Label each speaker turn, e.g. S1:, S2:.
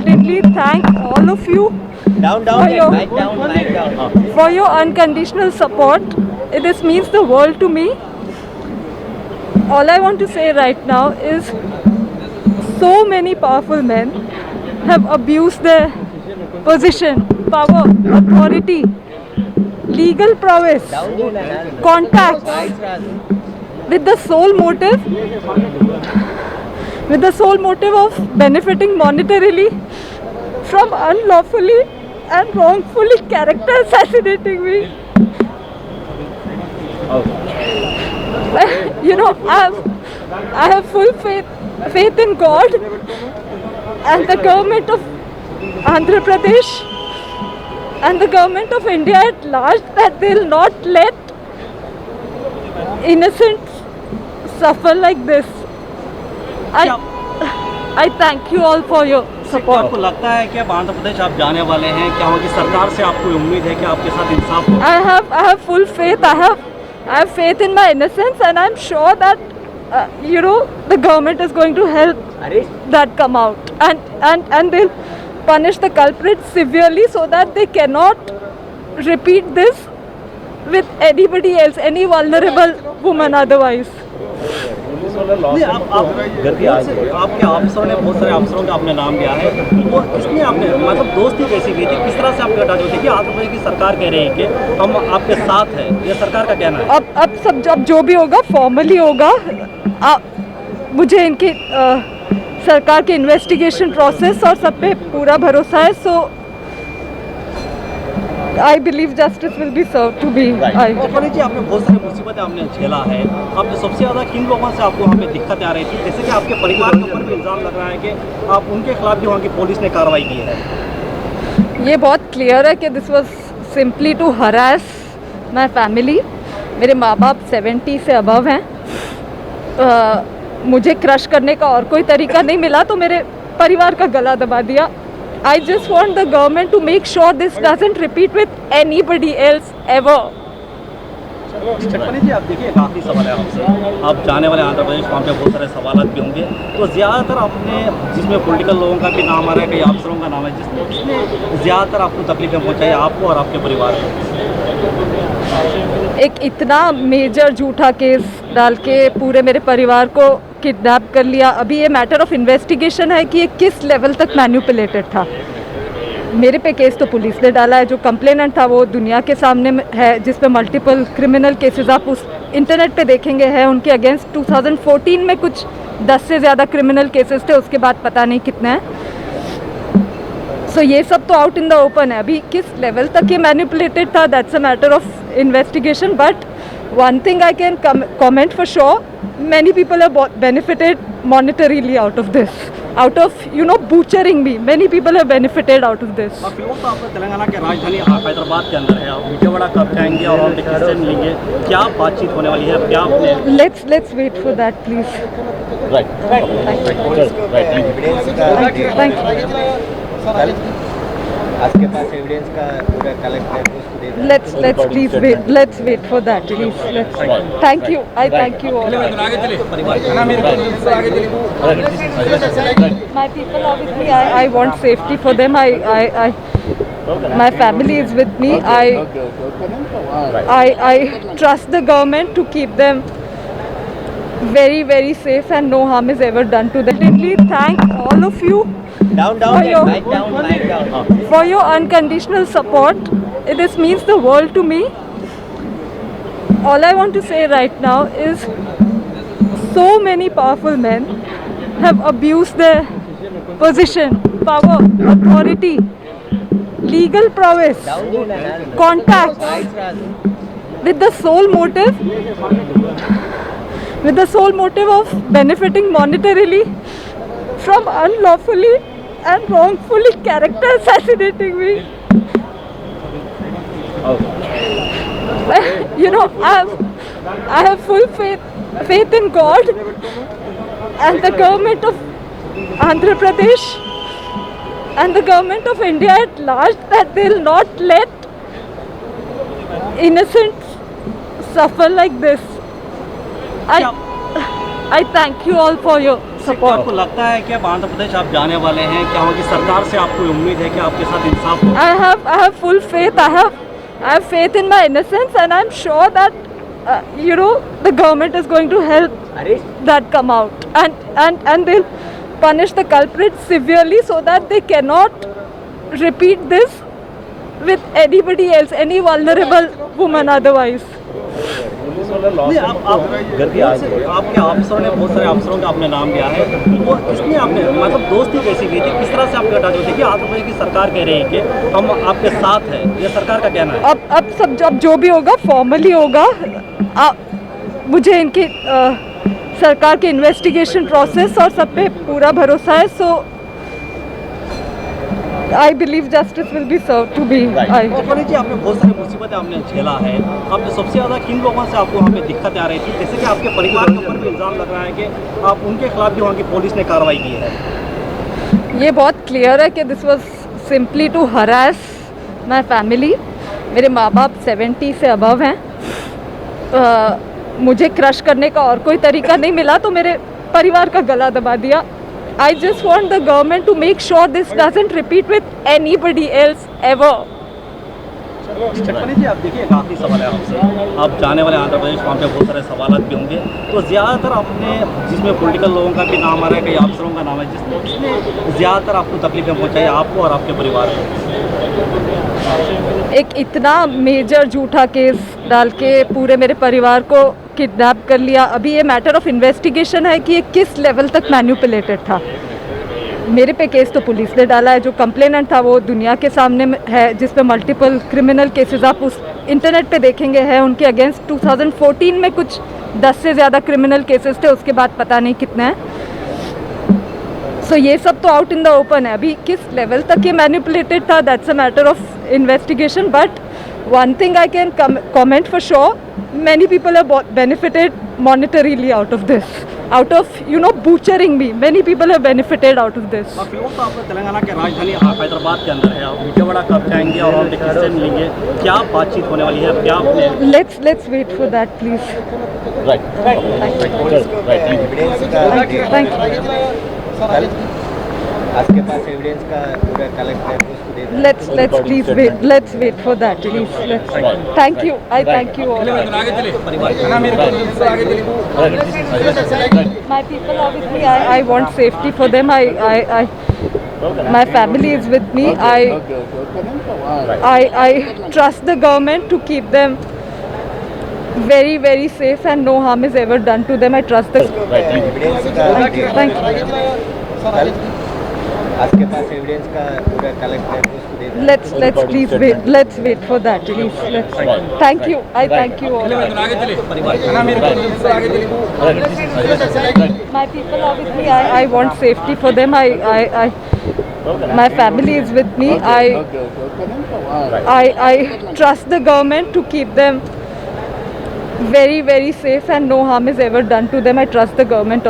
S1: wholeheartedly thank all of you for your unconditional support. This means the world to me. All I want to say right now is so many powerful men have abused their position, power, authority, legal prowess, contacts with the sole motive of benefiting monetarily from unlawfully and wrongfully character assassinating me. I have full faith in God and the government of Andhra Pradesh and the government of India at large that they'll not let innocents suffer like this. I thank you all for your support.
S2: आपको लगता है कि अब आंध्र प्रदेश आप जाने वाले हैं, क्या होगी सरकार से आपको उम्मीद है कि आपके साथ इंसाफ हो?
S1: I have full faith. I have faith in my innocence, and I'm sure that the government is going to help that come out, and they'll punish the culprits severely so that they cannot repeat this with anybody else, any vulnerable woman otherwise.
S2: नहीं, आपके अफसरों ने बहुत सारे अफसरों का आपने नाम लिया है, वो किसने आपने मतलब दोस्ती कैसी हुई थी, किस तरह से आपने हटा दी कि आंध्र प्रदेश की सरकार कह रही है कि हम आपके साथ हैं, ये सरकार का कहना है?
S1: अब सब जब जो भी होगा फॉर्मली होगा. मुझे इनकी सरकार के इन्वेस्टिगेशन प्रोसेस और सब पे पूरा भरोसा है. सो I believe justice will be served to be.
S2: परी जी, आपने बहुत सारी मुसीबतें आपने झेला है. अब जो सबसे ज़्यादा किन लोगों से आपको वहाँ पे दिक्कतें आ रही थी, जैसे कि आपके परिवार के ऊपर भी इल्ज़ाम लग रहा है कि आप उनके खिलाफ भी वहाँ की पुलिस ने कार्रवाई की है?
S1: ये बहुत क्लियर है कि this was simply to harass my family. मेरे माँ बाप 70 से अबव हैं. मुझे क्रश करने का और कोई तरीका नहीं मिला तो मेरे परिवार का गला दबा दिया. I just want the government to make sure this doesn't repeat with anybody else ever.
S2: चटपनी जी, आप देखिए, एक आखिरी सवाल है आपसे. आप जाने वाले आंध्र प्रदेश, वहाँ पे बहुत सारे सवाल भी होंगे, तो ज़्यादातर आपने जिसमें पॉलिटिकल लोगों का भी नाम आ रहा है, कई अफसरों का नाम है, जिसने ज़्यादातर आपको तकलीफें पहुँचाई, आपको और आपके परिवार को?
S1: एक इतना मेजर झूठा केस डाल के पूरे मेरे परिवार को किडनैप कर लिया. अभी ये मैटर ऑफ इन्वेस्टिगेशन है कि ये किस लेवल तक मैनिपुलेटेड था. मेरे पे केस तो पुलिस ने डाला है. जो कंप्लेनेंट था वो दुनिया के सामने है, जिस पे मल्टीपल क्रिमिनल केसेस आप उस इंटरनेट पे देखेंगे हैं उनके अगेंस्ट. 2014 में कुछ 10 से ज़्यादा क्रिमिनल केसेस थे, उसके बाद पता नहीं कितने हैं. सो ये सब तो आउट इन द ओपन है. अभी किस लेवल तक ये मैनिपुलेटेड था, that's a matter of investigation. But one thing I can comment for sure, many people have benefited monetarily out of this, out of butchering me. Many people have benefited out of this.
S2: फिलहाल तो आपका तेलंगाना के राजधानी हैदराबाद के अंदर है, आप विजयवाड़ा कब जाएंगे और आप किससे मिलेंगे, क्या बातचीत होने वाली है, क्या आपने?
S1: Let's wait for that, please.
S3: Right.
S1: Thank you.
S3: आपके पास एविडेंस का पूरा कलेक्ट है, उसको दे दें.
S1: Let's please wait. Let's wait for that, please. Thank you. I thank you all. My people are with me. I want safety for them. My family is with me. I trust the government to keep them very, very safe and no harm is ever done to them. Thank all of you for your unconditional support. This means the world to me. All I want to say right now is so many powerful men have abused their position, power, authority, legal prowess, contacts with the sole motive of benefiting monetarily from unlawfully and wrongfully character assassinating me. I have full faith in God and the government of Andhra Pradesh and the government of India at large that they'll not let innocents suffer like this. I thank you all for your support.
S2: आपको लगता है कि अब आंध्र प्रदेश आप जाने वाले हैं, क्या वहाँ की सरकार से आपको उम्मीद है कि आपके साथ इंसाफ हो?
S1: I have full faith. I have faith in my innocence, and I'm sure that the government is going to help that come out, and they'll punish the culprits severely so that they cannot repeat this with anybody else, any vulnerable woman otherwise.
S2: नहीं, आपके अफसरों ने, बहुत सारे अफसरों का आपने नाम लिया है, वो इसमें आपने मतलब दोस्ती कैसी की थी, किस तरह से आपके अटैच होते कि आंध्र प्रदेश की सरकार कह रही है कि हम आपके साथ हैं, ये सरकार का कहना है?
S1: अब जो भी होगा फॉर्मली होगा। मुझे इनकी सरकार के इन्वेस्टिगेशन प्रोसेस और सब पे पूरा भरोसा है, so I believe justice will be serve to be.
S2: और पनीत जी, आपने बहुत सारी मुसीबतें आपने झेला है, आपने सबसे ज़्यादा किन लोगों से आपको वहाँ पे दिक्कतें आ रही थी? जैसे कि आपके परिवार के ऊपर भी इल्ज़ाम लग रहा है कि आप उनके खिलाफ भी वहाँ की पुलिस ने कार्रवाई की है।
S1: ये बहुत क्लियर है कि this was simply to harass my family. मेरे माँ बाप 70 से अबव हैं। मुझे क्रश करने का और कोई तरीका नहीं मिला तो मेरे परिवार का गला दबा दिया। I just want the government to make sure this doesn't repeat with anybody else ever.
S2: Paneet जी, आप देखिए, एक आखिरी सवाल है आपसे। आप जाने वाले आंध्र प्रदेश, वहाँ पे बहुत सारे सवाल भी होंगे, तो ज़्यादातर आपने जिसमें पॉलिटिकल लोगों का भी नाम आ रहा है, कई अफसरों का नाम है, जिसने ज़्यादातर आपको तकलीफें पहुँचाई, आपको और आपके परिवार को?
S1: एक इतना मेजर झूठा केस डाल के पूरे मेरे परिवार को किडनैप कर लिया। अभी ये मैटर ऑफ इन्वेस्टिगेशन है कि ये किस लेवल तक मैन्युपुलेटेड था। मेरे पे केस तो पुलिस ने डाला है, जो कंप्लेनेंट था वो दुनिया के सामने है, जिस पे मल्टीपल क्रिमिनल केसेस आप उस इंटरनेट पे देखेंगे हैं उनके अगेंस्ट। 2014 में कुछ 10 से ज़्यादा क्रिमिनल केसेस थे, उसके बाद पता नहीं कितने हैं। सो ये सब तो आउट इन द ओपन है। अभी किस लेवल तक ये मैनिपुलेटेड था, that's a matter of investigation. But one thing I can comment for sure, many people have benefited monetarily out of this, out of butchering me. Many people have benefited out of this.
S2: और फिलहाल तो आपका तेलंगाना के राजधानी हैदराबाद के अंदर है, आप विजयवाड़ा कब जाएंगे और आप किससे मिलेंगे, क्या बातचीत होने वाली है, क्या आपने?
S1: Let's wait for that, please.
S3: Right. Evidence का
S1: Thank you.
S3: आपके पास एविडेंस का पूरा कलेक्ट है, उसको दे दें।
S1: Let's please wait. Let's wait for that, please. Thank you. I thank you all. My people are with me. I want safety for them. My family is with me. I trust the government to keep them very, very safe and no harm is ever done to them. I trust the.
S3: Evidence का
S1: Thank you.
S3: आपके पास evidence का पूरा collect है, उसको दे दें।
S1: Let's please wait. Let's wait for that, please. Thank you. I thank you all. My people are with me. I want safety for them. My family is with me. I trust the government to keep them very, very safe and no harm is ever done to them. I trust the government.